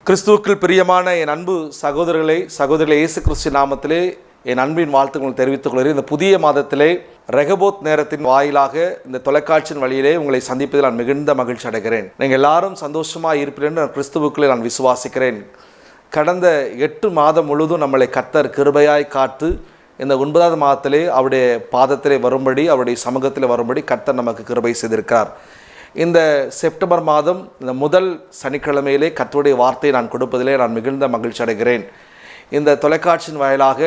கிறிஸ்துவுக்குள் பிரியமான என் அன்பு சகோதரிகளே இயேசு கிறிஸ்து நாமத்திலே என் அன்பின் வாழ்த்துக்களை தெரிவித்துக் கொள்கிறேன். இந்த புதிய மாதத்திலே ரெகபோத் நேரத்தின் வாயிலாக இந்த தொலைக்காட்சியின் வழியிலே உங்களை சந்திப்பதில் நான் மிகுந்த மகிழ்ச்சி அடைகிறேன். நீங்கள் எல்லாரும் சந்தோஷமாக இருப்பீர்கள் என்று கிறிஸ்துவுக்குள்ளே நான் விசுவாசிக்கிறேன். கடந்த 8 மாதம் முழுவதும் நம்மளை கர்த்தர் கிருபையாய் காத்து இந்த 9வது மாதத்திலே அவருடைய பாதத்திலே வரும்படி, அவருடைய சமூகத்திலே வரும்படி கர்த்தர் நமக்கு கிருபை செய்திருக்கிறார். இந்த செப்டம்பர் மாதம் இந்த முதல் சனிக்கிழமையிலே கர்த்தருடைய வார்த்தையை நான் கொடுப்பதிலே நான் மிகுந்த மகிழ்ச்சி அடைகிறேன். இந்த தொலைக்காட்சியின் வாயிலாக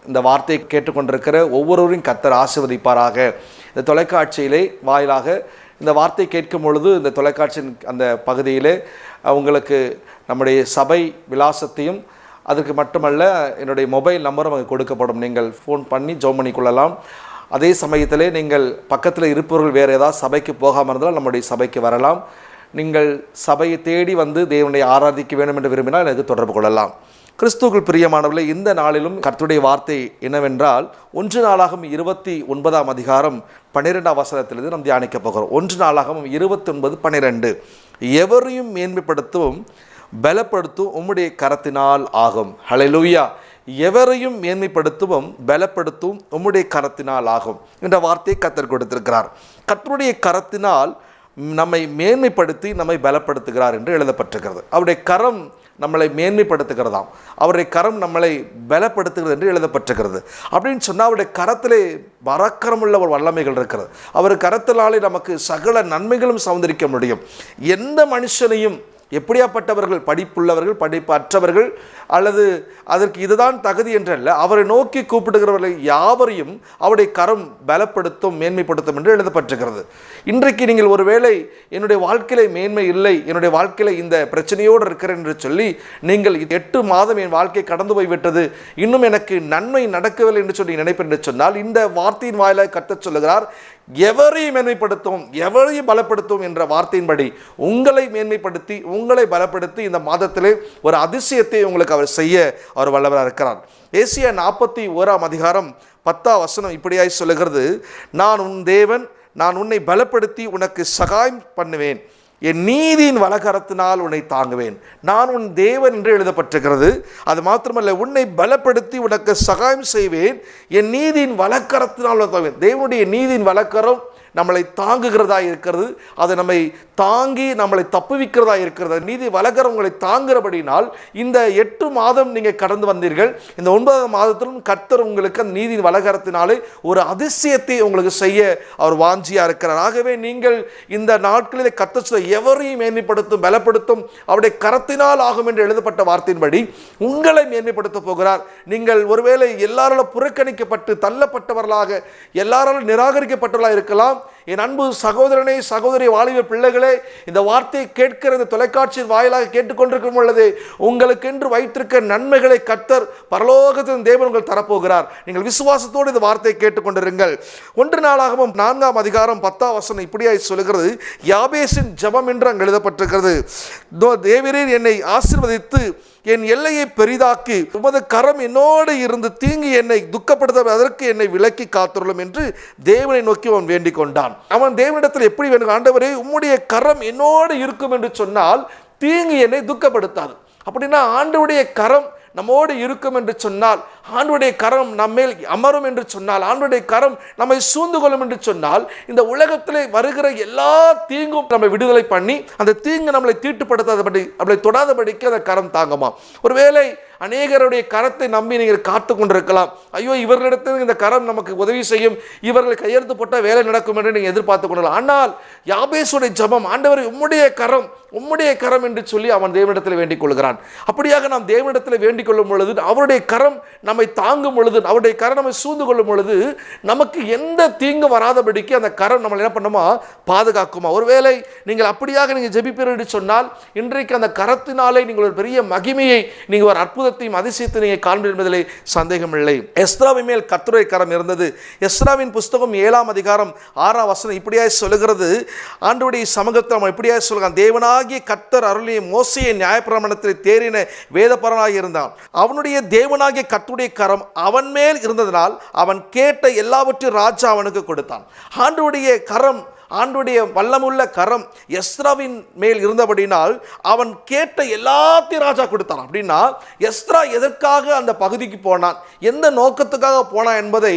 இந்த வார்த்தையை கேட்டுக்கொண்டிருக்கிற ஒவ்வொருவரையும் கர்த்தர் ஆசீர்வதிப்பாராக. இந்த தொலைக்காட்சியிலே வாயிலாக இந்த வார்த்தை கேட்கும் பொழுது இந்த தொலைக்காட்சியின் அந்த பகுதியிலே உங்களுக்கு நம்முடைய சபை விலாசத்தையும் அதுக்கு மட்டுமல்ல என்னுடைய மொபைல் நம்பரும் அங்கே கொடுக்கப்படும். நீங்கள் ஃபோன் பண்ணி ஜெபம் பண்ணிக்கொள்ளலாம். அதே சமயத்திலே நீங்கள் பக்கத்தில் இருப்பவர்கள் வேறு ஏதாவது சபைக்கு போகாமல் இருந்தால் நம்முடைய சபைக்கு வரலாம். நீங்கள் சபையை தேடி வந்து தேவனை ஆராதிக்க வேண்டும் என்று விரும்பினால் எனக்கு தொடர்பு கொள்ளலாம். கிறிஸ்துவுக்குள் பிரியமானவர்களே, இந்த நாளிலும் கர்த்தருடைய வார்த்தை என்னவென்றால் 1 நாளாகமம் 29ஆம் அதிகாரம் 12ஆம் வசனத்திலிருந்து நாம் தியானிக்க போகிறோம். 1 நாளாகமம் 29:12 எவரையும் மேன்மைப்படுத்தவும் பலப்படுத்தும் உம்முடைய கரத்தினால் ஆகும். ஹல்லேலூயா. எவரையும் மேன்மைப்படுத்தவும் பலப்படுத்தும் உம்முடைய கரத்தினால் ஆகும் என்ற வார்த்தையை கர்த்தர் கொடுத்திருக்கிறார். கர்த்தருடைய கரத்தினால் நம்மை மேன்மைப்படுத்தி நம்மை பலப்படுத்துகிறார் என்று எழுதப்பட்டிருக்கிறது. அவருடைய கரம் நம்மளை மேன்மைப்படுத்துகிறதாம், அவருடைய கரம் நம்மளை பலப்படுத்துகிறது என்று எழுதப்பட்டிருக்கிறது. அப்படின்னு சொன்னால் அவருடைய கரத்திலே பராக்கிரமுள்ள ஒரு வல்லமைகள் இருக்கிறது. அவர் கரத்தினாலே நமக்கு சகல நன்மைகளும் சௌந்தரிக்க முடியும். எந்த மனுஷனையும், எப்படியாப்பட்டவர்கள், படிப்புள்ளவர்கள், படிப்பு அற்றவர்கள், அல்லது அதற்கு இதுதான் தகுதி என்றல்ல, அவரை நோக்கி கூப்பிடுகிறவர்களை யாவரையும் அவருடைய கரம் பலப்படுத்தும், மேன்மைப்படுத்தும் என்று எழுதப்பட்டிருக்கிறது. இன்றைக்கு நீங்கள் ஒருவேளை என்னுடைய வாழ்க்கையில மேன்மை இல்லை, என்னுடைய வாழ்க்கையில இந்த பிரச்சனையோடு இருக்கிறேன் என்று சொல்லி நீங்கள் 8 மாதம் என் வாழ்க்கை கடந்து போய்விட்டது, இன்னும் எனக்கு நன்மை நடக்கவில்லை என்று சொல்லி நினைப்பேன் என்று சொன்னால், இந்த வார்த்தையின் வாயிலாக கர்த்தர் சொல்லுகிறார், எவரையும் மேன்மைப்படுத்தும், எவரையும் பலப்படுத்தும் என்ற வார்த்தையின்படி உங்களை மேன்மைப்படுத்தி, உங்களை பலப்படுத்தி இந்த மாதத்திலே ஒரு அதிசயத்தை உங்களுக்கு அவர் செய்ய அவர் வல்லவராக இருக்கிறார். ஏசாயா 41ஆம் அதிகாரம் 10ஆம் வசனம் இப்படியாய் சொல்லுகிறது, நான் உன் தேவன், நான் உன்னை பலப்படுத்தி உனக்கு சகாயம் பண்ணுவேன், என் நீதியின் வலக்கரத்தினால் உன்னை தாங்குவேன். நான் உன் தேவன் என்று எழுதப்பட்டிருக்கிறது. அது மாத்திரமல்ல, உன்னை பலப்படுத்தி உனக்கு சகாயம் செய்வேன், என் நீதியின் வலக்கரத்தினால் தாங்குவேன். தேவனுடைய நீதியின் வலக்கரம் நம்மளை தாங்குகிறதா இருக்கிறது, அதை நம்மை தாங்கி நம்மளை தப்புவிக்கிறதா இருக்கிறது. நீதி வலக்கரம் உங்களை தாங்குகிறபடினால் இந்த 8 மாதம் நீங்கள் கடந்து வந்தீர்கள். இந்த 9வது மாதத்திலும் கர்த்தர் உங்களுக்கு அந்த நீதி வலக்கரத்தினாலே ஒரு அதிசயத்தை உங்களுக்கு செய்ய அவர் வாஞ்சியா இருக்கிறார். ஆகவே நீங்கள் இந்த நாட்களில் கர்த்தர் சொல்ல எவரையும் மேன்மைப்படுத்தும், பலப்படுத்தும் அவருடைய கரத்தினால் ஆகும் என்று எழுதப்பட்ட வார்த்தையின்படி உங்களை மேன்மைப்படுத்த போகிறார். நீங்கள் ஒருவேளை எல்லாராலும் புறக்கணிக்கப்பட்டு தள்ளப்பட்டவர்களாக, எல்லாராலும் நிராகரிக்கப்பட்டவர்களாக இருக்கலாம். என் அன்பு சகோதரனே, சகோதரி, வாலிப பிள்ளைகளே, இந்த வார்த்தையை கேட்கிற இந்த தொலைக்காட்சியின் வாயிலாக கேட்டுக்கொண்டிருக்கும் பொழுது உங்களுக்கென்று வைத்திருக்க நன்மைகளை கர்த்தர் பரலோகத்தின் தேவன் உங்கள் தரப்போகிறார். நீங்கள் விசுவாசத்தோடு இந்த வார்த்தையை கேட்டுக்கொண்டிருங்கள். 1 நாளாகமம் 4ஆம் அதிகாரம் 10ஆம் வசனம் இப்படியாய் சொல்லுகிறது, யாபேசின் ஜெபம் என்று அங்கு எழுதப்பட்டிருக்கிறது. தேவரீர் என்னை ஆசீர்வதித்து என் எல்லையை பெரிதாக்கி உமது கரம் என்னோடு இருந்து தீங்கி என்னை துக்கப்படுத்த அதற்கு என்னை விலக்கி காத்துள்ளோம் என்று தேவனை நோக்கி அவன் வேண்டிக் கொண்டான். அவன் தேவனிடத்தில் எப்படி வேண்டும், ஆண்டவரே உம்முடைய கரம் என்னோடு இருக்கும் என்று சொன்னால் தீங்கி என்னை துக்கப்படுத்தாது. அப்படின்னா ஆண்டவருடைய கரம் நம்மோடு இருக்கும் என்று சொன்னால், ஆண்டவருடைய கரம் நம்மேல் அமரும் என்று சொன்னால், ஆண்டவருடைய கரம் நம்மை சூழ்ந்து கொள்ளும் என்று சொன்னால், இந்த உலகத்திலே வருகிற எல்லா தீங்கும் நம்மை விடுதலை பண்ணி அந்த தீங்கு நம்மளை தீட்டுப்படுத்தாதபடி, நம்மளை தொடாதபடிக்கு அந்த கரம் தாங்குமா. ஒருவேளை அநேகருடைய கரத்தை நம்பி நீங்கள் காத்து கொண்டிருக்கலாம். ஐயோ, இவர்களிடத்தில் இந்த கரம் நமக்கு உதவி செய்யும், இவர்கள் கையெழுத்து போட்டால் வேலை நடக்கும் என்று நீங்கள் எதிர்பார்த்து கொள்ளலாம். ஆனால் யாபேசுடைய ஜெபம், ஆண்டவர் உம்முடைய கரம், உம்முடைய கரம் என்று சொல்லி அவன் தேவனிடத்தில் வேண்டிக் கொள்கிறான். அப்படியாக நாம் தேவனிடத்தில் வேண்டிக் கொள்ளும் பொழுது, அவருடைய கரம் நம்மை தாங்கும் பொழுது, அவருடைய கரம் நம்மை சூழ்ந்து கொள்ளும் பொழுது நமக்கு எந்த தீங்கு வராதபடிக்கு அந்த கரம் நம்மளை என்ன பண்ணுமா, பாதுகாக்குமா. ஒருவேளை நீங்கள் அப்படியாக நீங்கள் ஜெபிப்பீர்கள் என்று சொன்னால், இன்றைக்கு அந்த கரத்தினாலே நீங்கள் ஒரு பெரிய மகிமையை, நீங்கள் ஒரு அற்புத அதிசயத்தை நீங்கள் காண்பீர்கள் என்பதிலே சந்தேகம் இல்லை. எஸ்ராவின் மேல் கர்த்தருடைய கரம் இருந்தது. எஸ்ராவின் புஸ்தகம் 7ஆம் அதிகாரம் 6ஆம் வசனம் இப்படியாய் சொல்லுகிறது, ஆண்டவருடைய சமூகத்தை அவன் இப்படியாய் சொல்கிறான், தேவனாகிய கர்த்தர் அருளிய மோசேயை நியாயப்பிரமாணத்தில் தேறின வேதபரனாக இருந்தான். அவனுடைய தேவனாகிய கர்த்தருடைய கரம் அவன் மேல் இருந்ததனால் அவன் கேட்ட எல்லாவற்றையும் ராஜா அவனுக்கு கொடுத்தான். ஆண்டவருடைய கரம் ஆண்டுடைய வல்லமுள்ள கரம் எஸ்ராவின் மேல் இருந்தபடினால் அவன் கேட்ட எல்லாத்தையும் ராஜா கொடுத்தான். அப்படின்னா எஸ்ரா எதற்காக அந்த பகுதிக்கு போனான், எந்த நோக்கத்துக்காக போனான் என்பதை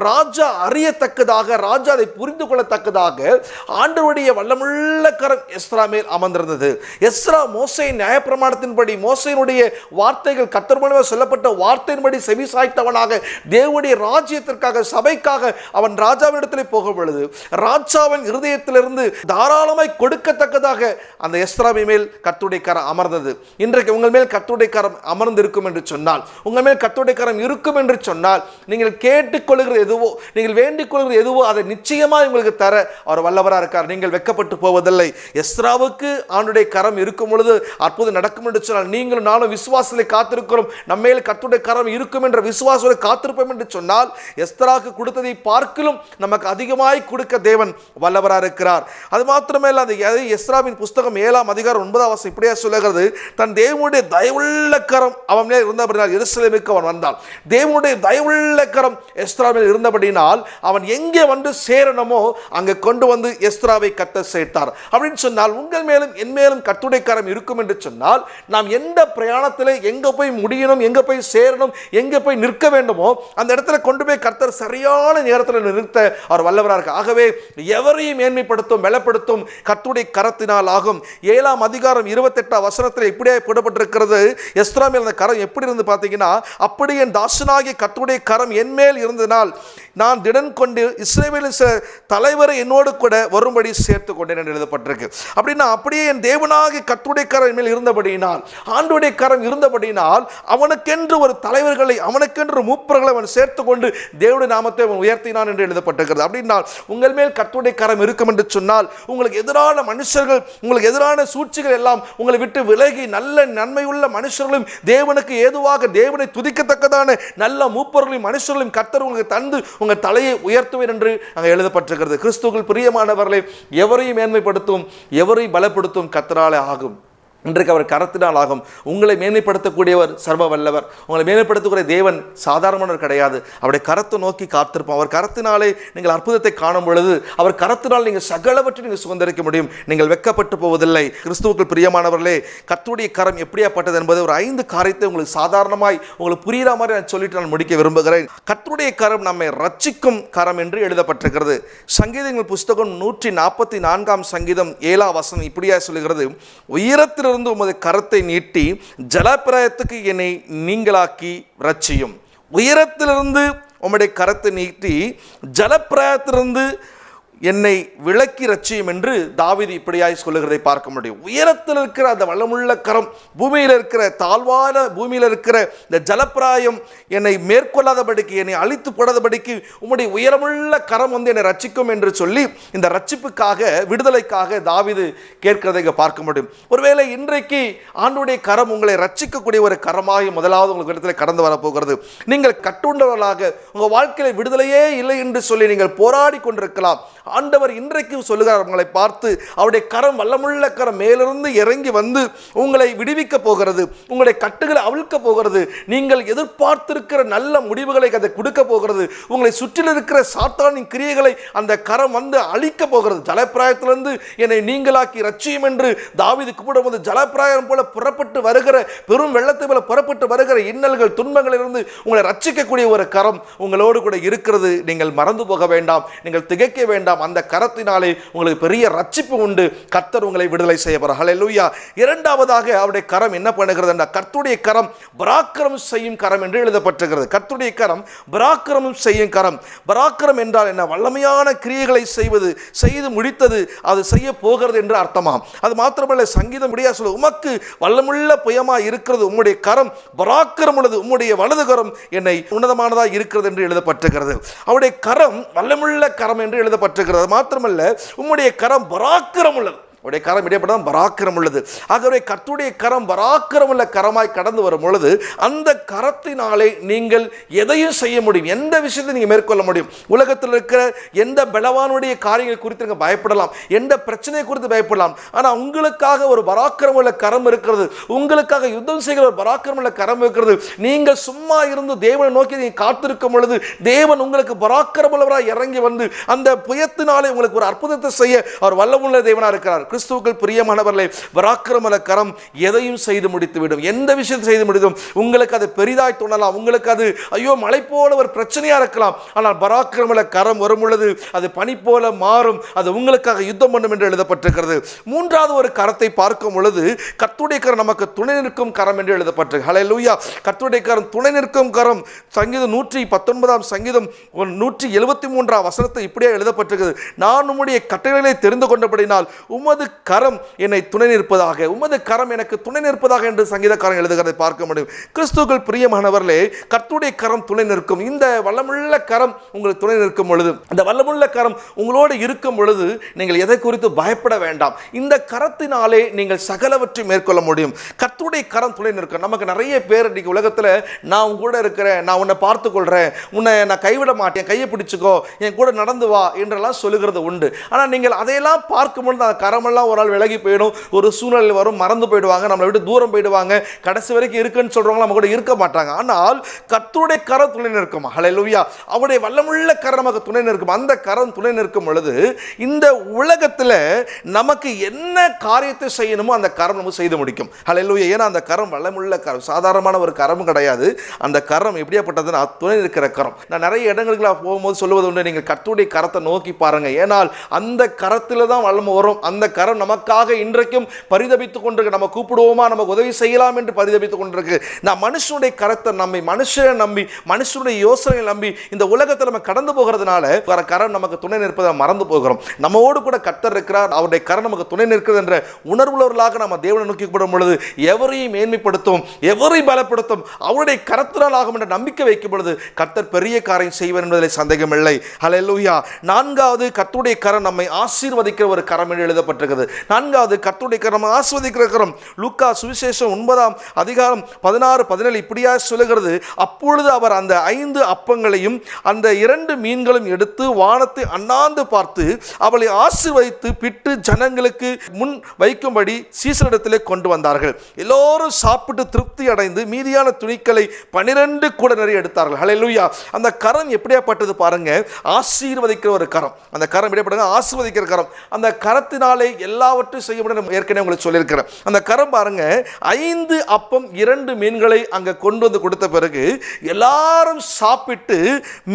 ராஜா அறியத்தக்கதாக, ராஜா அதை புரிந்து கொள்ளத்தக்கதாக ஆண்டவருடைய வல்லமுள்ள கரம் எஸ்ரா மேல் அமர்ந்திருந்தது. எஸ்ரா மோசேயின் நியாயப்பிரமாணத்தின்படி, மோசேயினுடைய வார்த்தைகள், கர்த்தர் மூலமாக சொல்லப்பட்ட வார்த்தையின்படி செவி சாய்த்தவனாக தேவனுடைய ராஜ்யத்திற்காக, சபைக்காக அவன் ராஜாவிடத்தில் போகும் பொழுது ராஜாவின் இருதயத்திலிருந்து தாராளமாய் கொடுக்கத்தக்கதாக அந்த எஸ்ராவின் மேல் கர்த்தருடைய கரம் அமர்ந்தது. இன்றைக்கு உங்கள் மேல் கர்த்தருடைய கரம் அமர்ந்திருக்கும் என்று சொன்னால், உங்கள் மேல் கர்த்தருடைய கரம் இருக்கும் என்று சொன்னால், நீங்கள் கேட்டுக்கொள்கிறது எதுவோ, நீங்கள் வேண்டிக் கொள்கிறது எதுவோ அதை நிச்சயமாக உங்களுக்கு தர அவர் வல்லவராக இருக்கார். நீங்கள் வெட்கப்பட்டு போவதில்லை. எஸ்ராவுக்கு ஆண்டுடைய கரம் இருக்கும் பொழுது அற்புதம் நடக்கும் என்று சொன்னால், நீங்களும் நானும் விசுவாசத்தை காத்திருக்கிறோம், நம்மேல் கர்த்தருடைய கரம் இருக்கும் என்ற விசுவாசத்தை காத்திருப்போம் என்று சொன்னால், எஸ்ராவுக்கு கொடுத்ததை பார்க்கிலும் நமக்கு அதிகமாய் கொடுக்க தேவன் வல்லவராக இருக்கிறார். அது மாத்திரமல்ல, அந்த எஸ்ராவின் புஸ்தகம் 7ஆம் அதிகாரம் 9ஆம் வசனம் இப்படியே சொல்லுகிறது, தன் தேவனுடைய தயவுள்ள கரம் அவன் மேல் இருந்தபடினால் எருசலேமுக்கு அவன் வந்தான். தேவனுடைய தயவுள்ள கரம் எஸ்ரா மேல் இருந்தபடினால் அவன் எங்கே வந்து சேரணுமோ அங்கே கொண்டு வந்து எஸ்ராவை கத்த சேர்த்தார். அப்படின்னு சொன்னால், உங்கள் மேலும் என் மேலும் கர்த்தருடைய கரம் இருக்கும் என்று சொன்னால், நாம் எந்த பிரயாணத்தில் எங்கே போய் முடியணும், எங்கே போய் சேரணும், எங்கே போய் நிற்க வேண்டுமோ அந்த இடத்துல கொண்டு போய் கர்த்தர் சரியான நேரத்தில் நிறுத்த அவர் வல்லவராக இருக்கார். ஆகவே எவரையும் மேன்மைப்படுத்தும், பலப்படுத்தும் கர்த்தருடைய கரத்தினால் ஆகும். 7ஆம் அதிகாரம் 28ஆம் வசனத்தில் இப்படியே போடப்பட்டிருக்கிறது. எஸ்ரா மேல் அந்த கரம் எப்படி இருந்து பார்த்தீங்கன்னா, அப்படி என் தாசனாகிய கர்த்தருடைய கரம் என் மேல் இருந்ததினால் நான் திடன் கொண்டு இஸ்ரவேலின் தலைவரை என்னோடு கூட வரும்படி சேர்த்து கொண்டேன் என்று எழுதப்பட்டிருக்கு. அப்படின்னா அப்படியே என் தேவனாகிய கர்த்தருடைய கரம் மேல் இருந்தபடியினால், ஆண்டவருடைய கரம் இருந்தபடியினால் அவனுக்கென்று ஒரு தலைவர்களை, அவனுக்கென்று மூப்பர்களை அவன் சேர்த்து கொண்டு தேவனுடைய நாமத்தை அவன் உயர்த்தினான் என்று எழுதப்பட்டிருக்கிறது. அப்படின்னா உங்கள் மேல் கர்த்தருடைய கரம் இருக்கும் என்று சொன்னால், உங்களுக்கு எதிரான மனுஷர்கள், உங்களுக்கு எதிரான சூழ்ச்சிகள் எல்லாம் உங்களை விட்டு விலகி நல்ல நன்மையுள்ள மனுஷர்களும் தேவனுக்கு ஏதுவாக தேவனை துதிக்கத்தக்கதான நல்ல மூப்பர்களையும் மனுஷர்களையும் கர்த்தர் உங்களுக்கு தந்து உங்கள் தலையை உயர்த்துவேன் என்று அங்கே எழுதப்பட்டிருக்கிறது. கிறிஸ்துவுக்குள் பிரியமானவர்களே, எவரையும் மேன்மைப்படுத்தும், எவரையும் பலப்படுத்தும் கர்த்தராலே ஆகும். இன்றைக்கு அவர் கரத்தினால் ஆகும். உங்களை மேன்மைப்படுத்தக்கூடியவர் சர்வ வல்லவர். உங்களை மேன்மைப்படுத்தக்கூடிய தேவன் சாதாரணமானவர் கிடையாது. அவருடைய கரத்தை நோக்கி காத்திருப்போம். அவர் கரத்தினாலே நீங்கள் அற்புதத்தை காணும் பொழுது, அவர் கரத்தினால் நீங்கள் சகலவற்றை நீங்கள் சுதந்திரிக்க முடியும். நீங்கள் வெட்கப்பட்டு போவதில்லை. கிறிஸ்துவுக்குள் பிரியமானவர்களே, கர்த்தருடைய கரம் எப்படியாப்பட்டது என்பது ஒரு 5 காரியத்தை உங்களுக்கு சாதாரணமாய் உங்களுக்கு புரியுற மாதிரி நான் சொல்லிட்டு நான் முடிக்க விரும்புகிறேன். கர்த்தருடைய கரம் நம்மை ரட்சிக்கும் கரம் என்று எழுதப்பட்டிருக்கிறது. சங்கீதங்கள் புஸ்தகம் 144ஆம் சங்கீதம் 7ஆம் வசனம் இப்படியா சொல்லுகிறது, உயரத்தில் உமது கரத்தை நீட்டி ஜலப்பிரயத்துக்கு என்னை நீங்களாக்கி ரட்சியும். உயரத்திலிருந்து உம்முடைய கரத்தை நீட்டி ஜலப்பிரயத்திலிருந்து என்னை விலக்கி ரட்சியும் என்று தாவீது இப்படியாய் சொல்லுகிறதை பார்க்க முடியும். உயரத்தில் இருக்கிற அந்த வல்லமுள்ள கரம், பூமியில் இருக்கிற தாழ்வான பூமியில் இருக்கிற இந்த ஜலப்பிராயம் என்னை மேற்கொள்ளாதபடிக்கு, என்னை அழித்து போடாதபடிக்கு உம்முடைய உயரமுள்ள கரம் வந்து என்னை ரட்சிக்கும் என்று சொல்லி இந்த ரட்சிப்புக்காக, விடுதலைக்காக தாவீது கேட்கிறதை பார்க்க முடியும். ஒருவேளை இன்றைக்கு ஆண்டவருடைய கரம் உங்களை ரட்சிக்கக்கூடிய ஒரு கரமாக முதலாவது உங்களுக்கு இடத்துல கடந்து வரப்போகிறது. நீங்கள் கட்டுண்டவர்களாக உங்கள் வாழ்க்கையில விடுதலையே இல்லை என்று சொல்லி நீங்கள் போராடி கொண்டிருக்கலாம். ஆண்டவர் இன்றைக்கு சொல்லுகிறார், உங்களை பார்த்து அவருடைய கரம், வல்லமுள்ள கரம் மேலிருந்து இறங்கி வந்து உங்களை விடுவிக்க போகிறது. உங்களுடைய கட்டுகளை அவிழ்க்க போகிறது. நீங்கள் எதிர்பார்த்திருக்கிற நல்ல முடிவுகளை அதை கொடுக்க போகிறது. உங்களை சுற்றில் இருக்கிற சாத்தானின் கிரியைகளை அந்த கரம் வந்து அழிக்க போகிறது. ஜலப்பிராயத்திலிருந்து என்னை நீங்களாக்கி ரட்சியும் என்று தாவீது கூப்பிடும்போது, ஜலப்பிராயம் போல புறப்பட்டு வருகிற, பெரும் வெள்ளத்தை போல புறப்பட்டு வருகிற இன்னல்கள், துன்பங்களிலிருந்து உங்களை ரட்சிக்கக்கூடிய ஒரு கரம் உங்களோடு கூட இருக்கிறது. நீங்கள் மறந்து போக வேண்டாம், நீங்கள் திகைக்க வேண்டாம். அந்த கரத்தினாலே உங்களுக்கு பெரிய ரட்சிப்பு உண்டு. கர்த்தர் உங்களை விடுதலை செய்ய போகிறார். ஹல்லேலூயா. இரண்டாவதாக அவருடைய கரம் என்ன பண்ணுகிறது என்றால், கர்த்தருடைய கரம் பராக்கிரமம் செய்யும் கரம் என்று எழுதப்பட்டிருக்கிறது. கர்த்தருடைய கரம் பராக்கிரமம் செய்யும் கரம். பராக்கிரம் என்றால் என்ன? வல்லமையான கிரியைகளை செய்வது, செய்து முடித்தது, அது செய்ய போகிறது என்று அர்த்தமாம். அது மாத்திரமல்ல, சங்கீதம் முடியா சொல்ல, உமக்கு வல்லமுள்ள புயமா இருக்கிறது, உம்முடைய கரம் பராக்கிரம் உள்ளது, உம்முடைய வலது கரம் என்னை உன்னதமானதாக இருக்கிறது என்று எழுதப்பட்டிருக்கிறது. அவருடைய கரம் வல்லமுள்ள கரம் என்று எழுதப்பட்டிருக்கிறது. அது மாத்திரமல்ல, உம்முடைய கரம் பராக்கிரம் உள்ளது. அவருடைய கரம் எப்படிப்பட்டது? பராக்கிரம் உள்ளது. ஆகவே கர்த்தருடைய கரம் பராக்கிரம் உள்ள கரமாய் கடந்து வரும் பொழுது அந்த கரத்தினாலே நீங்கள் எதையும் செய்ய முடியும். எந்த விஷயத்தை நீங்கள் மேற்கொள்ள முடியும். உலகத்தில் இருக்கிற எந்த பலவானுடைய காரியங்கள் குறித்து நீங்கள் பயப்படலாம், எந்த பிரச்சனை குறித்து பயப்படலாம். ஆனால் உங்களுக்காக ஒரு பராக்கிரம் உள்ள கரம் இருக்கிறது, உங்களுக்காக யுத்தம் செய்கிற ஒரு பராக்கிரம் உள்ள கரம் இருக்கிறது. நீங்கள் சும்மா இருந்து தேவனை நோக்கி நீங்கள் காத்திருக்கும் பொழுது தேவன் உங்களுக்கு பராக்கிரம் உள்ளவராக இறங்கி வந்து அந்த புயத்தினாலே உங்களுக்கு ஒரு அற்புதத்தை செய்ய அவர் வல்லமுள்ள தேவனாக இருக்கிறார். கிறிஸ்துவுக்குள் பிரியமானவர்களே, பராக்கிரம் உள்ள கரம் எதையும் செய்து முடித்துவிடும். எந்த விஷயத்தை செய்து முடித்தும் உங்களுக்கு அது பெரிதாய் தோணலாம், உங்களுக்கு அது ஐயோ மலை போல ஒரு பிரச்சனையா இருக்கலாம். ஆனால் பராக்கிரம் உள்ள கரம் வரும் பொழுது அது பனி போல மாறும், அது உங்களுக்காக யுத்தம் பண்ணும் என்று எழுதப்பட்டிருக்கிறது. மூன்றாவது ஒரு கரத்தை பார்க்கும் பொழுது கர்த்தருடைய கரம் நமக்கு துணை நிற்கும் கரம் என்று எழுதப்பட்டிருக்கு. ஹல்லேலூயா. கர்த்தருடைய கரம் துணை நிற்கும் கரம். சங்கீதம் 119 சங்கீதம் 173 வசனத்தை இப்படியே எழுதப்பட்டிருக்கிறது. நான் உம்முடைய கட்டளைகளை தெரிந்து கொண்டபடினால் உமது கரம் என்னை துணை நிற்பதாக, உமது கரம் எனக்கு துணை நிற்பதாக என்று சங்கீதக்காரன் எழுதுகிறதை பார்க்க முடியும். கிறிஸ்துவுக்குள் பிரியமானவர்களே, கர்த்தருடைய கரம் துணை நிற்கும். இந்த வல்லமுள்ள கரம் உங்களுக்கு துணை நிற்கும் பொழுது, இந்த வல்லமுள்ள கரம் உங்களோடு இருக்கும் பொழுது நீங்கள் எதை குறித்து பயப்பட வேண்டாம். இந்த கரத்தினாலே நீங்கள் சகலவற்றை மேற்கொள்ள முடியும். கர்த்தருடைய கரம் துணை நிற்கும். நமக்கு நிறைய பேர் இன்னைக்கு உலகத்தில் நான் உன் கூட இருக்கிறேன், நான் உன்னை பார்த்து கொள்றேன், உன்னை நான் கைவிட மாட்டேன், கையை பிடிச்சுக்கோ, என் கூட நடந்து வா என்றெல்லாம் சொல்லுகிறது உண்டு. ஆனால் நீங்கள் அதையெல்லாம் பார்க்கும் பொழுது அந்த கரமெல்லாம் ஒரு நாள் விலகி போயிடும், ஒரு சூழ்நிலை வரும், மறந்து போயிடுவாங்க, நம்மளை விட்டு தூரம் போயிடுவாங்க, கடைசி வரைக்கும் இருக்குன்னு சொல்றவங்க நம்ம கூட இருக்க மாட்டாங்க. ஆனால் கர்த்தருடைய கரம் துணை நிற்கும். ஹல்லேலூயா. அவருடைய வல்லமுள்ள கரம் நமக்கு துணை நிற்கும். அந்த கரம் துணை நிற்கும் பொழுது இந்த உலகத்தில் நமக்கு என்ன காரியத்தை செய்யணுமோ அந்த கரம் நம்ம செய்து முடிக்கும். ஹல்லேலூயா. ஏன்னா அந்த கரம் வல்லமுள்ள கரம், சாதாரணமான ஒரு கரம் கிடையாது. அந்த கரம் எப்படியாப்பட்டதுன்னா துணை நிற்கிற கரம். நான் நிறைய இடங்களுக்கு போகும்போது சொல்லுவது உண்டு, நீங்கள் கர்த்தருடைய கரத்தை நோக்கி பாருங்க. ஏனால் அந்த கரத்தில் தான் வல்லமை வரும். அந்த கரம் நமக்காக இன்றைக்கும் பரிதபித்துக் கொண்டிருக்கு. நம்ம கூப்பிடுவோமா, நமக்கு உதவி செய்யலாம் என்று பரிதபித்துக் கொண்டிருக்கு. நான் மனுஷனுடைய கரத்தை நம்பி, மனுஷனை நம்பி, மனுஷனுடைய யோசனை நம்பி இந்த உலகத்தில் நம்ம கடந்து போகிறதுனால கரம் நமக்கு துணை நிற்பதை மறந்து போகிறோம். நம்மோடு கூட கர்த்தர் இருக்கிறார், அவருடைய கரம் நமக்கு துணை நிற்கிறது என்ற உணர்வுள்ளவர்களாக நம்ம தேவனை நோக்கி கூப்பிடும் பொழுது எவரையும் மேன்மைப்படுத்தும், எவரையும் பலப்படுத்தும், அவருடைய கரத்தினால் ஆகும் என்ற நம்பிக்கை வைக்கும் பொழுது கர்த்தர் பெரிய காரியம் செய்வார் என்பதில் சந்தேகமில்லை. ஹல்லேலூயா. நான்காவது, கர்த்தருடைய கரம் நம்மை ஆசீர்வதிக்கிற ஒரு கரம் என்று எழுதப்பட்டிருக்கிறது. நான்காவது, கர்த்தருடைய கரம் ஆசீர்வதிக்கிற கரம். லூக்கா சுவிசேஷம் 9:16-17 இப்படியா சொல்லுகிறது. அப்பொழுது அவர் அந்த 5 அப்பங்களையும் அந்த 2 மீன்களும் எடுத்து வானத்தை அண்ணாந்து பார்த்து அவளை ஆசீர்வதித்து பிட்டு ஜனங்களுக்கு முன் வைக்கும்படி சீசரிடத்திலே கொண்டு வந்தார்கள். எல்லோரும் சாப்பிட்டு திருப்தி அடைந்து மீதியான துணிக்களை 12 கூட நிறைய எடுத்தார்கள். ஹல்லேலூயா. அந்த கரம் எப்படியாப்பட்டது பாருங்க, ஆசீர்வதிக்கிற ஒரு கரம். அந்த கரம் எப்படியாப்பட்டது? ஆசீர்வதிக்கிற கரம். அந்த கரத்தினாலே எல்லாவற்றையும் செய்ய முடியும். ஏற்கனவே உங்களுக்கு சொல்லியிருக்கிறேன். அந்த கரம் பாருங்க, 5 அப்பம் 2 மீன்களை அங்க கொண்டு வந்து கொடுத்த பிறகு எல்லாரும் சாப்பிட்டு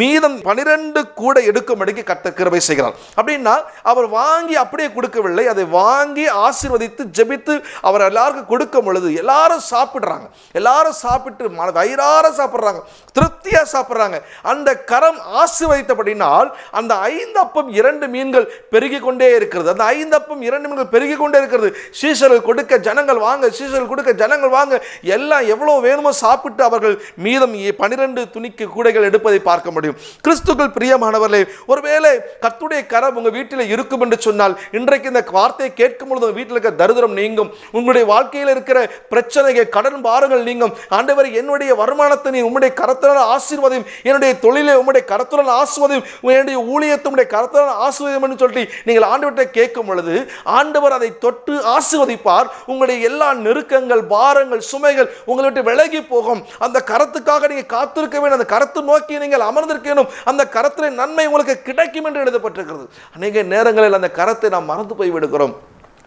மீதம் 12 கூட எடுக்கும்படிக்கு கர்த்தர் கிருபை செய்கிறார். அப்படின்னா அவர் வாங்கி அப்படியே கொடுக்கவில்லை, அதை வாங்கி ஆசீர்வதித்து ஜெபித்து அவர் எல்லாருக்கும் கொடுக்கும் பொழுது எல்லாரும் சாப்பிடுறாங்க. எல்லாரும் சாப்பிட்டு வயிறார சாப்பிடுறாங்க, திருப்தியா சாப்பிடுறாங்க. அந்த கரம் ஆசீர்வதித்தபடினால் அந்த 5 அப்பம் 2 மீன்கள் பெருகி கொண்டே இருக்கிறது. அந்த 5 அப்பம் 2 மீன்கள் பெருகி கொண்டே இருக்கிறது. சீஷர்கள் கொடுக்க ஜனங்கள் வாங்க, சீஷர்கள் கொடுக்க ஜனங்கள் வாங்க, எல்லாம் எவ்வளவு வேணுமோ சாப்பிட்டு அவர்கள் மீதம் 12 துணிக்கு கூடைகள் எடுப்பதை பார்க்க முடியும். கிறிஸ்துக்கள் பிரியமானவர்களே, ஒருவேளை கர்த்தருடைய கரம் உங்க வீட்டில் இருக்கும் என்று சொன்னால் இன்றைக்கு இந்த வார்த்தையை கேட்கும் பொழுது உங்க வீட்டில் இருக்கிற தரித்திரம் நீங்கும், உங்களுடைய வாழ்க்கையில் இருக்கிற பிரச்சனைகள், கடன் பாரங்கள் நீங்கும். ஆண்டவரே, என்னுடைய வருமானத்தை நீ உம்முடைய கரத்தால் ஆசீர்வதியும், என்னுடைய தொழிலை உம்முடைய கரத்தால் ஆசீர்வதியும், என்னுடைய ஊழியத்தை உம்முடைய கரத்தால் ஆசீர்வதியும் என்று சொல்லி நீங்கள் ஆண்டவர்கிட்ட கேட்கும் பொழுது ஆண்டவர் அதை தொட்டு ஆசீர்வதிப்பார். உங்களுடைய எல்லா நெருக்கங்கள், பாரங்கள், சுமைகள் உங்களை விட்டு விலகி போகும். அந்த கரத்துக்காக நீங்க காத்திருக்க வேண்டும், அந்த கரத்தை நோக்கி நீங்கள் அமர்ந்திருக்கணும், அந்த கரத்திலே நன்மை உங்களுக்கு கிடைக்கும் என்று எழுதப்பட்டிருக்கிறது. அநேக நேரங்களில் அந்த கரத்தை நாம் மறந்து போய் விடுகிறோம்.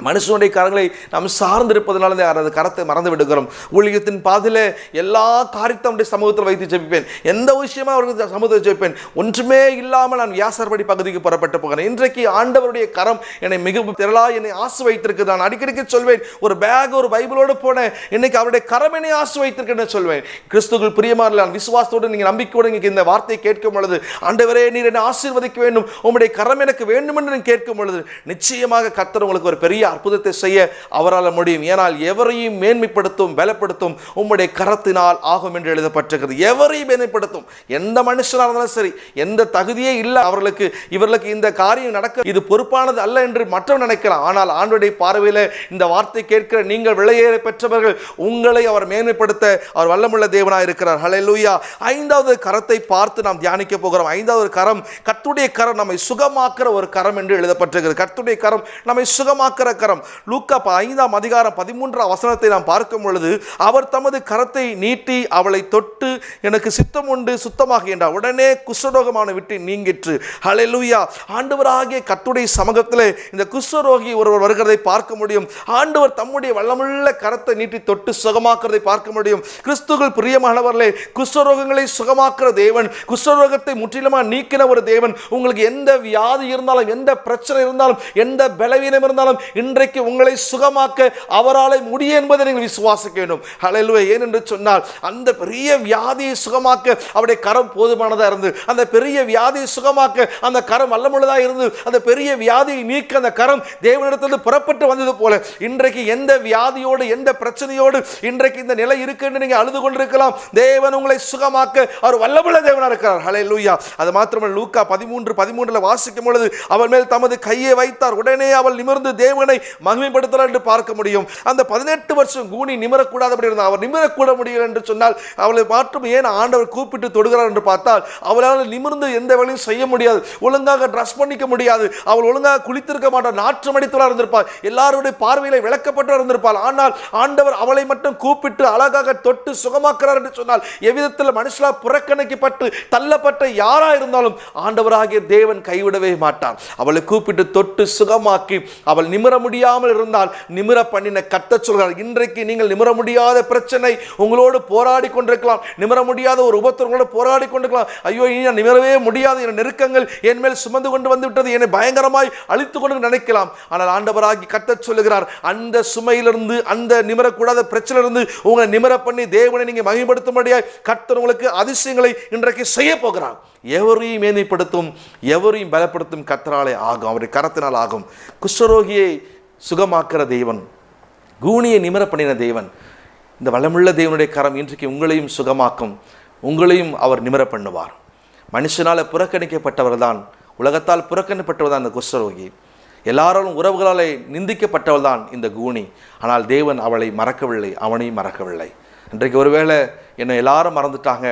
மனுஷனுடைய கரங்களை நாம் சார்ந்திருப்பதனால அந்த கரத்தை மறந்து விடுகிறோம். ஊழியத்தின் பாதிலே எல்லா காரியத்தையும் சமூகத்தில் வைத்து ஜெபிப்பேன், எந்த விஷயமா அவருக்கு சமூகத்தில் ஜெபிப்பேன், ஒன்றுமே இல்லாமல் நான் வியாசர்படி பகுதிக்கு புறப்பட்டு போகிறேன். இன்றைக்கு ஆண்டவருடைய கரம் என்னை மிகவும் திரளாக என்னை ஆசை வைத்திருக்கு. நான் அடிக்கடிக்கு சொல்வேன், ஒரு பேக் ஒரு பைபிளோடு போனேன், இன்னைக்கு அவருடைய கரம் என்னை ஆசை வைத்திருக்கேன்னு சொல்வேன். கிறிஸ்துவுக்குள் பிரியமானவர்களே, நான் விசுவாசத்தோடு நீங்கள் நம்பிக்கையோடு நீங்கள் இந்த வார்த்தையை கேட்கும் பொழுது, ஆண்டவரே நீர் என்னை ஆசீர்வதிக்க வேண்டும், உம்முடைய கரம் எனக்கு வேண்டும் என்று கேட்கும் பொழுது நிச்சயமாக கர்த்தர் உங்களுக்கு ஒரு பெரிய அற்புதத்தை செய்ய அவரால் முடியும். ஏனால் எவரையும் மேன்மைப்படுத்தும் பலப்படுத்தும் உம்முடைய கரத்தினால் ஆகும் என்று எழுதப்பட்டிருக்கிறது. எவரையும் மேன்மைப்படுத்தும், எந்த மனுஷனாக இருந்தாலும் சரி, எந்த தகுதியே இல்லை அவர்களுக்கு, இவர்களுக்கு இந்த காரியம் நடக்க இது பொறுப்பானது அல்ல என்று மற்றவர்கள் நினைக்கலாம். ஆனால் ஆண்டவருடைய பார்வையில் இந்த வார்த்தை கேட்கிற நீங்கள் விலையேற பெற்றவர்கள், உங்களை அவர் மேன்மைப்படுத்த அவர் வல்லமுள்ள தேவனாக இருக்கிறார். ஹல்லேலூயா. ஐந்தாவது கரத்தை பார்த்து நாம் தியானிக்க போகிறோம். ஐந்தாவது கரம் கர்த்தருடைய கரம், நம்மை சுகமாக்குற ஒரு கரம் என்று எழுதப்பட்டிருக்கிறது. கர்த்தருடைய கரம் நம்மை சுகமாக்குற கரம். லூக்கா 5ஆம் அதிகாரம் 13ஆம் வசனத்தை நாம் பார்க்கும் பொழுது, அவர் தமது கரத்தை நீட்டி அவளை தொட்டு எனக்கு சித்தம் உண்டு சுத்தமாக என்றார். உடனே குஷ்டரோகமான விட்டு நீங்கிற்று. ஹல்லேலூயா. ஆண்டவராகிய கர்த்தருடைய சமூகத்தில் இந்த குஷ்டரோகி ஒருவர் வருகிறதை பார்க்க முடியும். ஆண்டவர் தம்முடைய வல்லமுள்ள கரத்தை நீட்டி தொட்டு சுகமாக்குறதை பார்க்க முடியும். கிறிஸ்துவுக்குள் பிரியமானவர்களே, குஷ்டரோகங்களை சுகமாக்குற தேவன், குஷ்டரோகத்தை முற்றிலுமா நீக்கின ஒரு தேவன். உங்களுக்கு எந்த வியாதி இருந்தாலும், எந்த பிரச்சனை இருந்தாலும், எந்த பலவீனம் இருந்தாலும் இன்றைக்கு உங்களை சுகமாக்க அவரால் முடியும் என்பதை நீங்கள் விசுவாசிக்க வேண்டும். ஹல்லேலூயா. ஏனென்று சொன்னால் அந்த பெரிய வியாதியை சுகமாக்க அவருடைய கரம் போதுமானதாக இருந்து, அந்த பெரிய வியாதியை சுகமாக்க அந்த கரம் வல்லமுள்ளதாக இருந்து, அந்த பெரிய வியாதியை நீக்க அந்த கரம் தேவனிடத்திலிருந்து புறப்பட்டு வந்தது போல இன்றைக்கு எந்த வியாதியோடு, எந்த பிரச்சனையோடு இன்றைக்கு இந்த நிலை இருக்கு என்று நீங்கள் அழுது கொண்டிருக்கலாம், தேவன் உங்களை சுகமாக்க அவர் வல்லமுள்ள தேவனாக இருக்கிறார். ஹல்லேலூயா. அது மாத்திரமல்ல, லூக்கா 13:13 வாசிக்கும் பொழுது அவள் மேல் தமது கையை வைத்தார், உடனே அவள் நிமிர்ந்து தேவனை மகிமைப்படுத்தலாம் என்று பார்க்க முடியும். அந்த 18 வருஷம் கூனி நிமிரக்கூடாதபடி இருந்தால், அவர் நிமிரக்கூட முடியல என்று சொன்னால் அவளை மாற்றும் ஏன் ஆண்டவர் கூப்பிட்டு தொடுகிறார் என்று பார்த்தால், அவளால் நிமிர்ந்து எந்த வேலையும் செய்ய முடியாது, ஒழுங்காக ட்ரெஸ் பண்ணிக்க முடியாது, அவள் ஒழுங்காக குளித்திருக்க மாட்டார், நாற்றம் அடித்தவளாக இருந்திருப்பாள், எல்லாருடைய பார்வையில விளக்கப்பட்டு இருந்திருப்பாள். ஆனால் ஆண்டவர் அவளை மட்டும் கூப்பிட்டு அழகாக தொட்டு சுகமாக்குறார் என்று சொன்னால், எவ்விதத்தில் மனுஷலா புறக்கணிக்கப்பட்டு தள்ளப்பட்ட யாரா இருந்தாலும் ஆண்டவராகிய தேவன் கைவிடவே மாட்டார். அவளை கூப்பிட்டு தொட்டு சுகமாக்கி அவள் நிமிர முடியாமல் இருந்தால் நிமிர பண்ணின கர்த்தர் சொல்கிறார், இன்றைக்கு நீங்கள் நிமிர முடியாத பிரச்சனை உங்களோடு போராடி கொண்டிருக்கலாம், நிமிர முடியாத ஒரு உபத்திரங்களோடு போராடி கொண்டிருக்கலாம். ஐயோ, இனி நான் நிமிரவே முடியாது, என் நெருக்கங்கள் என் மேல் சுமந்து கொண்டு வந்து விட்டது, என்னை பயங்கரமாய் அழித்து கொண்டு நினைக்கலாம். ஆனால் ஆண்டவராகி கர்த்தர் சொல்லுகிறார், அந்த சுமையிலிருந்து, அந்த நிமிரக்கூடாத பிரச்சனையிலிருந்து உங்களை நிமிர பண்ணி தேவனை நீங்க மகிமைப்படுத்தும்படியாய் கர்த்தர் உங்களுக்கு அதிசயங்களை இன்றைக்கு செய்ய போகிறார். எவரையும் மேன்மைப்படுத்தும், எவரையும் பலப்படுத்தும் கர்த்தராலே ஆகும், அவருடைய கரத்தினால் ஆகும். குஷ்டரோகியை சுகமாக்குற தேவன், கூனியை நிமிர பண்ணின தேவன், இந்த வளமுள்ள தேவனுடைய கரம் இன்றைக்கு உங்களையும் சுகமாக்கும், உங்களையும் அவர் நிமிர பண்ணுவார். மனுஷனால் புறக்கணிக்கப்பட்டவர் தான், உலகத்தால் புறக்கணிக்கப்பட்டவர் தான் இந்த குஷ்டரோகி, எல்லாராலும் உறவுகளாலே நிந்திக்கப்பட்டவள் தான் இந்த கூனி. ஆனால் தேவன் அவளை மறக்கவில்லை, அவனையும் மறக்கவில்லை. இன்றைக்கு ஒருவேளை என்னை எல்லாரும் மறந்துட்டாங்க,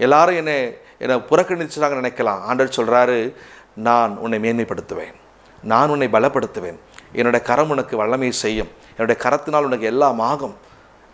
எல்லாரும் என்னை புறக்கணிச்சுட்டாங்க நினைக்கலாம். ஆண்டவர் சொல்கிறாரு, நான் உன்னை மேன்மைப்படுத்துவேன், நான் உன்னை பலப்படுத்துவேன், என்னுடைய கரம் உனக்கு வல்லமை செய்யும், என்னுடைய கரத்தினால் உனக்கு எல்லாம் ஆகும்.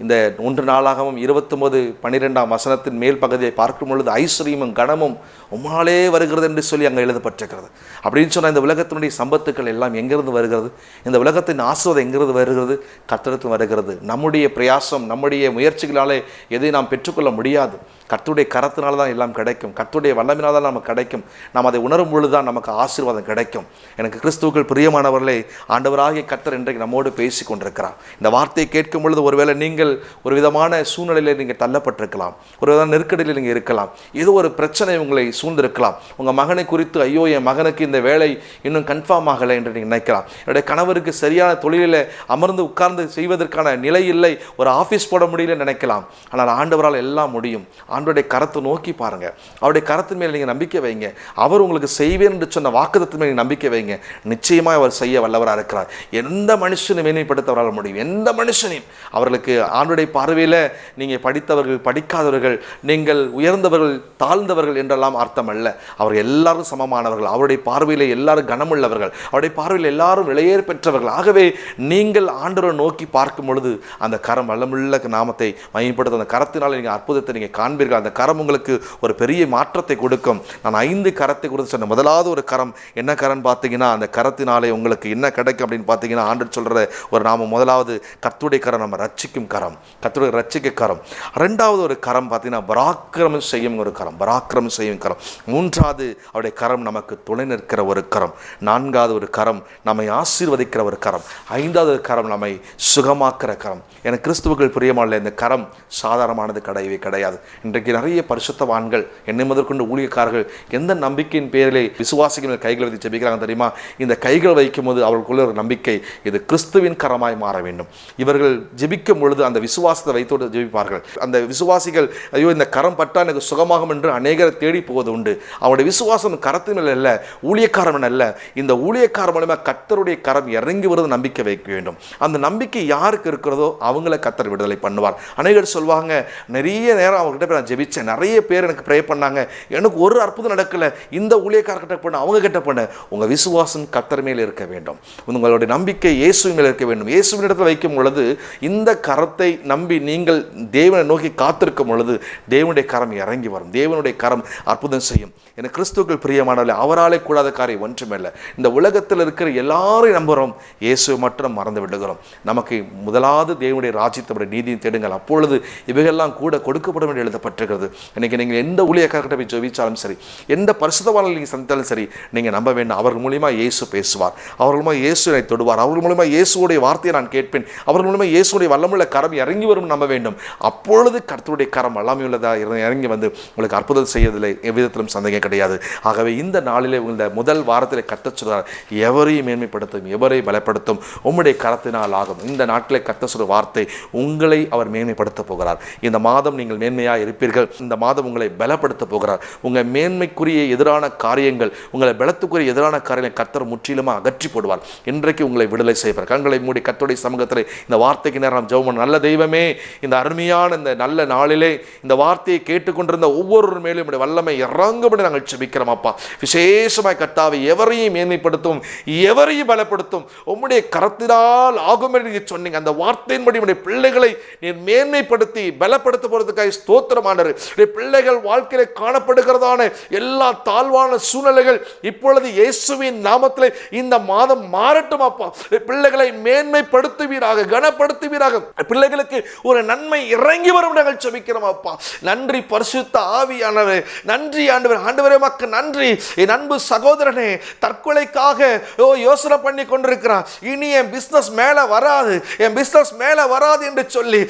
இந்த 1 நாளாகவும் 29:12 வசனத்தின் மேல் பகுதியை பார்க்கும் பொழுது ஐஸ்வர்யமும் கனமும் உம்மாலே வருகிறது என்று சொல்லி அங்கே எழுதப்பட்டிருக்கிறது. அப்படின்னு சொன்னால் இந்த உலகத்தினுடைய சம்பத்துக்கள் எல்லாம் எங்கிருந்து வருகிறது? இந்த உலகத்தின் ஆசீர்வாதம் எங்கிருந்து வருகிறது? கர்த்தரிடத்தில் வருகிறது. நம்முடைய பிரயாசம், நம்முடைய முயற்சிகளாலே எதை நாம் பெற்றுக்கொள்ள முடியாது. கர்த்தருடைய கரத்தினால தான் எல்லாம் கிடைக்கும், கர்த்தருடைய வல்லமையினால் தான் நமக்கு கிடைக்கும். நாம் அதை உணரும் பொழுது தான் நமக்கு ஆசீர்வாதம் கிடைக்கும். எனக்கு கிறிஸ்துவுக்குள் பிரியமானவர்களே, ஆண்டவராகிய கர்த்தர் இன்றைக்கு நம்மோடு பேசி கொண்டிருக்கிறார். இந்த வார்த்தையை கேட்கும் பொழுது ஒருவேளை நீங்கள் ஒரு விதமான சூழ்நிலையில் நீங்கள் தள்ளப்பட்டிருக்கலாம், ஒரு விதமான நெருக்கடியில் நீங்கள் இருக்கலாம், ஏதோ ஒரு பிரச்சனை உங்களை சூழ்ந்திருக்கலாம். உங்கள் மகனை குறித்து, ஐயோ என் மகனுக்கு இந்த வேலை இன்னும் கன்ஃபார்ம் ஆகலை என்று நீங்கள் நினைக்கலாம். என்னுடைய கணவருக்கு சரியான தொழிலில் அமர்ந்து உட்கார்ந்து செய்வதற்கான நிலை இல்லை, ஒரு ஆஃபீஸ் போட முடியல நினைக்கலாம். ஆனால் ஆண்டவரால் எல்லாம் முடியும். ஆண்டவருடைய கரத்தை நோக்கி பாருங்க, அவருடைய கரத்தின் மேல் நீங்கள் நம்பிக்கை வைங்க. அவர் உங்களுக்கு செய்வேன் என்று சொன்ன வாக்குத்தத்தின் மேல் நம்பிக்கை வைங்க. நிச்சயமாக அவர் செய்ய வல்லவராக இருக்கிறார். எந்த மனுஷனை மேன்மைப்படுத்த அவரால் முடியும், எந்த மனுஷனையும். அவர்களுக்கு ஆண்டவருடைய பார்வையில் நீங்கள் படித்தவர்கள், படிக்காதவர்கள், நீங்கள் உயர்ந்தவர்கள், தாழ்ந்தவர்கள் என்றெல்லாம் அர்த்தம் அல்ல. அவர் எல்லாரும் சமமானவர்கள். அவருடைய பார்வையில் எல்லாரும் கனமுள்ளவர்கள். அவருடைய பார்வையில் எல்லாரும் விலையேற பெற்றவர்கள். ஆகவே நீங்கள் ஆண்டவரை நோக்கி பார்க்கும் பொழுது அந்த கரம் வல்லமுள்ள நாமத்தை மகிமைப்படுத்த, அந்த கரத்தினால் நீங்கள் அற்புதத்தை நீங்கள் காண்பீர்கள். அந்த கரம் உங்களுக்கு ஒரு பெரிய மாற்றத்தை கொடுக்கும். நான் 5 கரத்தை கொடுத்து சொன்ன முதலாவது ஒரு கரம் என்ன கரம்னு பார்த்தீங்கன்னா, அந்த கரத்தினாலே உங்களுக்கு என்ன கிடைக்கும் அப்படின்னு பார்த்தீங்கன்னா, ஆண்டவர் சொல்கிற ஒரு நாம முதலாவது கர்த்தருடைய கரம், நம்ம ரட்சிக்கும் கரம், கர்த்தருடைய ரட்சிக்க கரம். 2வது ஒரு கரம் பார்த்தீங்கன்னா பராக்கிரமம் செய்யும் ஒரு கரம், பராக்கிரமம் செய்யும் கரம். 3வது அவருடைய கரம் நமக்கு துணை நிற்கிற ஒரு கரம். 4வது ஒரு கரம் நம்மை ஆசீர்வதிக்கிற ஒரு கரம். 5வது கரம் நம்மை சுகமாக்குற கரம். எனக்கு கிறிஸ்துவுக்குள் பிரியமான இந்த கரம் சாதாரணமானது கிடையவே கிடையாது. இன்றைக்கு நிறைய பரிசுத்தவான்கள் என்னை முதற்கொண்டு ஊழியக்காரர்கள் எந்த நம்பிக்கையின் பேரிலே விசுவாசிகள் கைகளை வைத்து ஜெபிக்கிறாங்க தெரியுமா? இந்த கைகள் வைக்கும் போது அவர்களுக்குள்ள ஒரு நம்பிக்கை, இது கிறிஸ்துவின் கரமாய் மாற வேண்டும். இவர்கள் ஜெபிக்கும் பொழுது அந்த விசுவாசத்தை வைத்தோடு ஜெபிப்பார்கள். அந்த விசுவாசிகள் ஐயோ இந்த கரம் பட்டா எனக்கு சுகமாகும் என்று அநேகரை தேடி போவது உண்டு. அவருடைய விசுவாசம் கரத்தின் மேல் அல்ல, ஊழியக்காரன் அல்ல. இந்த ஊழியக்காரன் மூலமாக கர்த்தருடைய கரம் இறங்கி வருவது நம்பிக்கை வைக்க வேண்டும். அந்த நம்பிக்கை யாருக்கு இருக்கிறதோ அவங்கள கர்த்தர் விடுதலை பண்ணுவார். அநேகர் சொல்வாங்க, நிறைய நேரம் அவங்ககிட்ட போய் நான் ஜெபிச்சேன், நிறைய பேர் எனக்கு ப்ரே பண்ணாங்க, எனக்கு ஒரு அற்புதம் நடக்கல, இந்த ஊழியக்காரர்கிட்ட பண்ண அவங்க கிட்ட பண்ண. உங்கள் விசுவாசம் கர்த்தர் மேல் இருக்க வேண்டும். உங்களுடைய நம்பிக்கை இயேசுவின் மேல் இருக்க வேண்டும். இயேசுவின் இடத்தில் வைக்கும் பொழுது இந்த கரத்தை நம்பி நீங்கள் தேவனை நோக்கி காத்திருக்கும் பொழுது தேவனுடைய கரம் இறங்கி வரும். தேவனுடைய கரம் அற்புதம் செய்யும். எனக்கு கிறிஸ்துவுக்குள் பிரியமானவர்களே, அவராலே கூடாத காரியம் ஒன்றுமில்லை. இந்த உலகத்தில் இருக்கிற எல்லாரையும் நம்புகிறோம், இயேசுவை மட்டும் மறந்து விடுகிறோம். நமக்கு முதலாவது தேவனுடைய ராஜ்யத்தை நீதியை தேடுங்கள், அப்பொழுது இவைகள்லாம் கூட கொடுக்கப்படும் என்று எழுதப்பட்டிருக்கிறது. இன்னைக்கு நீங்கள் எந்த ஊழியக்காரர்கிட்ட போய் ஜெபிச்சாலும் சரி, எந்த பரிசுத்தவான்களை நீங்கள் சந்தித்தாலும் சரி, நீங்கள் நம்ப வேண்டும், அவர்கள் மூலியமா இயேசு பேசுவார், அவர்கள் மூலமாக இயேசு என்னை தொடுவார், அவர்கள் மூலமாக இயேசுடைய வார்த்தையை நான் கேட்பேன், அவர்கள் மூலமாக இயேசுடைய வல்லமுள்ள கரம் இறங்கி வரும் நம்ப வேண்டும். அப்பொழுது கர்த்தருடைய கரம் வல்லமையுள்ளதாக இறங்கி வந்து உங்களுக்கு அற்புதம் செய்வதில்லை எவ்விதத்திலும் சந்தேகம் கிடையாது. ஆகவே இந்த நாளிலே இந்த முதல் வாரத்தில் கர்த்தர் சொல்றார், எவரையும் மேன்மைப்படுத்தும், எவரை பலப்படுத்தும், உம்முடைய கரத்தினால் ஆகும். இந்த நாட்டிலே கர்த்தர் சொல்ற வார்த்தை, உங்களை அவர் மேன்மைப்படுத்த போகிறார். இந்த மாதம் நீங்கள் மேன்மையாக இருப்பீர்கள். இந்த மாதம் உங்களை பலப்படுத்த போகிறார். உங்கள் மேன்மைக்குரிய எதிரான காரியங்கள், உங்களை பலத்துக்குரிய எதிரான காரியங்களை கர்த்தர் முற்றிலுமாக அகற்றி போடுவார். இன்றைக்கு உங்களை விடுதலை செய்வார். கண்களை மூடி கர்த்தருடைய சமூகத்தில் இந்த வார்த்தைக்கு நேரம் ஜெபம். நல்ல தெய்வமே, இந்த அருமையான இந்த நல்ல நாளிலே இந்த வார்த்தையை கேட்டுக்கொண்டிருந்த ஒவ்வொரு மேலும் வல்லமை இறங்கும்படி நாங்கள் ஜெபிக்கிறோம் அப்பா. விசேஷமாய் கர்த்தாவை எவரையும் மேன்மைப்படுத்தும், எவரையும் பலப்படுத்தும், உம்முடைய கரத்தினால் ஆகும் என்று சொன்னீங்க. அந்த வார்த்தையின்படி உடைய பிள்ளைகளை நீர் மேன்மைப்படுத்தி பலப்படுத்த போறதுக்காக ஸ்தோத்திரமானார். பிள்ளைகள் வாழ்க்கையில காணப்படுகிறதான எல்லா தாழ்வான சூழ்நிலைகள் இப்பொழுது இயேசுவின் நாமத்திலே இந்த மாதம் மாறட்டும் அப்பா. பிள்ளைகளை மேன்மைப்படுத்துவீராக, கனப்படுத்துவீராக. பிள்ளைகளுக்கு ஒரு நன்மை இறங்கி வரும் நாங்கள் ஜெபிக்கிறோம் அப்பா. நன்றி பரிசுத்த ஆவியானவரே, நன்றி ஆண்டவரே. ஆண்டவரே மக்கு நன்றி. என் அன்பு சகோதரனே, தற்கொலைக்காக யோசனை பண்ணி கொண்டிருக்கிறார். இனி என் பிசினஸ் மேல வராது, என் பிசினஸ் மேல வராது என்று சொல்லி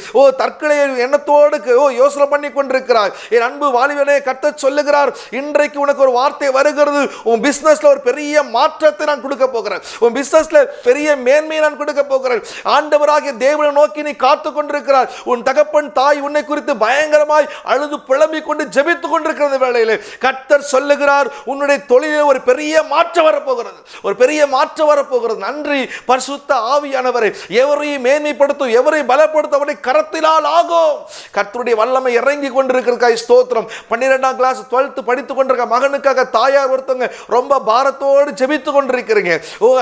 தற்கொலை எண்ணத்தோடு யோசனை பண்ணி கொண்டிருக்கிறார். என் அன்பு வாலிபனே, கர்த்தர் சொல்லுகிறார், இன்றைக்கு உனக்கு ஒரு வார்த்தை வருகிறது. உன் பிசினஸ்ல ஒரு பெரிய மாற்றத்தை நான் கொடுக்க போகிறேன். உன் பிசினஸ்ல பெரிய மேன்மையை நான் கொடுக்க போகிறேன். ஆண்டவராகிய தேவனை நோக்கி நீ காத்து கொண்டிருக்கிறார். உன் தகப்பன் தாய் உன்னை குறித்து பயங்கரமாய் அழுது புலம்பிக் கொண்டு ஜெபித்துக் கொண்டிருக்கிறது வேளையிலே கர்த்தர் சொல்லுகிறார், உன்னுடைய தொழிலில் ஒரு பெரிய மாற்றம் வரப்போகிறது, ஒரு பெரிய மாற்றம் வரப்போகிறது. நன்றி பரிசுத்த ஆவியானவரே. எவரையும் மேன்மைப்படுத்தும், எவரையும் பலப்படுத்தும், அவருடைய கரத்தினால் ஆகும். கர்த்தருடைய வல்லமை இறங்கி கொண்டிருக்கிறதுக்காக ஸ்தோத்திரம். 12ஆம் கிளாஸ் 12th படித்துக் கொண்டிருக்க மகனுக்காக தாயார் ஒருத்தவங்க ரொம்ப பாரத்தோடு ஜெபித்துக் கொண்டிருக்கிறீங்க.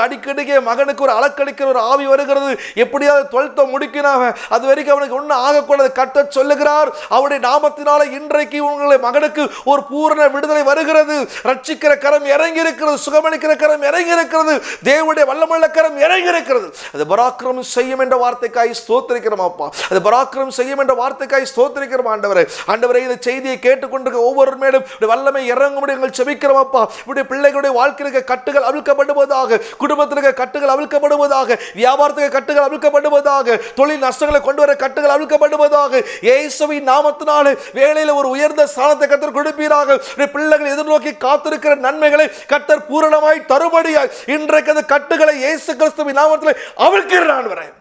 அடிக்கடிக்கு மகனுக்கு ஒரு அலக்கடிக்கிற ஒரு ஆவி வருகிறது. எப்படியாவது 12th முடிக்கிறாங்க, அது வரைக்கும் அவனுக்கு ஒன்றும் ஆகக்கூடாது. கர்த்தர் சொல்லுகிறார், அவருடைய நாமத்தினால இன்றைக்கு உங்களை மகனுக்கு ஒரு பூரண விடுதலை வருகிறது. ரட்சிக்கிற கரம் இறங்கி இருக்கிறது, சுகமளிக்கிற கரம் இறங்கி இருக்கிறது, தேவனுடைய வல்லமுள்ள கரம் இறங்கி இருக்கிறது. அது பராக்கிரமம் செய்யும் என்ற வார்த்தைக்காய் ஸ்தோத்திரிக்கிறோம் அப்பா. அது பராக்கிரமம் செய்யும் என்ற வார்த்தைக்காய் ஸ்தோத்திரிக்கிறோம் ஆண்டவரே. ஆண்டவரே, இந்த செய்தியை கேட்டுக்கொண்டிருக்க ஒவ்வொரு மேலும் வல்லமை இறங்கும்படி எங்கள் ஜெபிக்கிறோம் அப்பா. இப்படி பிள்ளைகளுடைய வாழ்க்கையில கட்டுகள் அவிழ்க்கப்படுவதாக, குடும்பத்திற்கு கட்டுகள் அவிழ்க்கப்படுவதாக, வியாபாரத்துக்கு கட்டுகள் அவிழ்க்கப்படுவதாக, தொழில் நஷ்டங்களை கொண்டு வர கட்டுகள் அவிழ்க்கப்படுவதாக. இயேசுவின் நாமத்தினாலே வேளையில ஒரு உயர்ந்த ஸ்தானத்தை கர்த்தர் கொடுப்பீராக. பிள்ளைகள் எதிர்நோக்கி காத்திருக்கிற நன்மைகளை கர்த்தர் பூரணமாய் தருபடியாய் இன்றைக்கு அந்த கட்டுகளை இயேசு கிறிஸ்துவின் நாமத்திலே அவிழ்க்கிறேன்.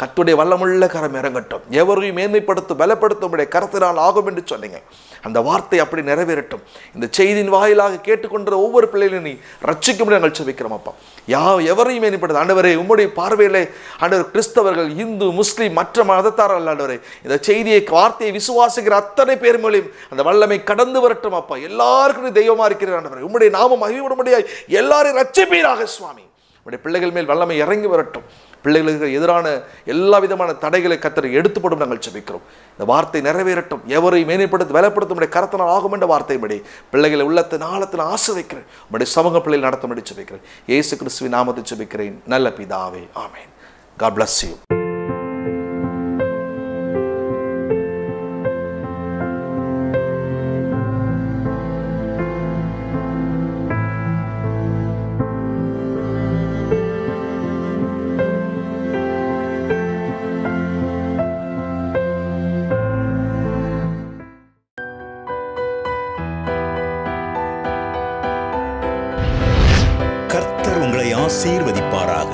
கர்த்தருடைய வல்லமுள்ள கரம் இறங்கட்டும். எவரையும் மேன்மைப்படுத்தும், பலப்படுத்தும் கரத்தினால் ஆகும் என்று சொன்னீங்க. அந்த வார்த்தை அப்படி நிறைவேறட்டும். இந்த செய்தியின் வாயிலாக கேட்டுக்கொண்ட ஒவ்வொரு பிள்ளைகளையும் நீ ரட்சிக்கும் நாங்கள் ஜெபிக்கிறோம் அப்பா. எவரையும் மேன்மைப்படுத்த ஆண்டவரே, உம்முடைய பார்வையிலே ஆண்டவர் கிறிஸ்தவர்கள், இந்து, முஸ்லீம், மற்ற மதத்தாரர்கள் ஆண்டவரே, இந்த செய்தியை வார்த்தையை விசுவாசிக்கிற அத்தனை பேர் மூலம் அந்த வல்லமை கடந்து வரட்டும் அப்பா. எல்லாருக்கும் தெய்வமா இருக்கிற ஆண்டவரே, உம்முடைய நாமம் மகிமைப்படும்படியாய் எல்லாரையும் ரட்சிப்பீராக சுவாமி. உம்முடைய பிள்ளைகள் மேல் வல்லமை இறங்கி வரட்டும். பிள்ளைகளுக்கு எதிரான எல்லா விதமான தடைகளை கர்த்தர் எடுத்துப்படும் நாங்கள் ஜெபிக்கிறோம். இந்த வார்த்தை நிறைவேறட்டும். எவரை மேன்மைப்படுத்தி பலப்படுத்தும் கரத்தினால் ஆகும் என்ற வார்த்தைப்படி பிள்ளைகளை உள்ளத்தின் ஆழத்தில் ஆசீர்வதிக்கிறேன். உம்முடைய சமூக பிள்ளைகள் நடத்தும்படி ஜெபிக்கிறேன். இயேசு கிறிஸ்துவின் நாமத்தில் ஜெபிக்கிறேன் நல்ல பிதாவே, ஆமென். God bless you. உங்களை ஆசீர்வதிப்பாராக.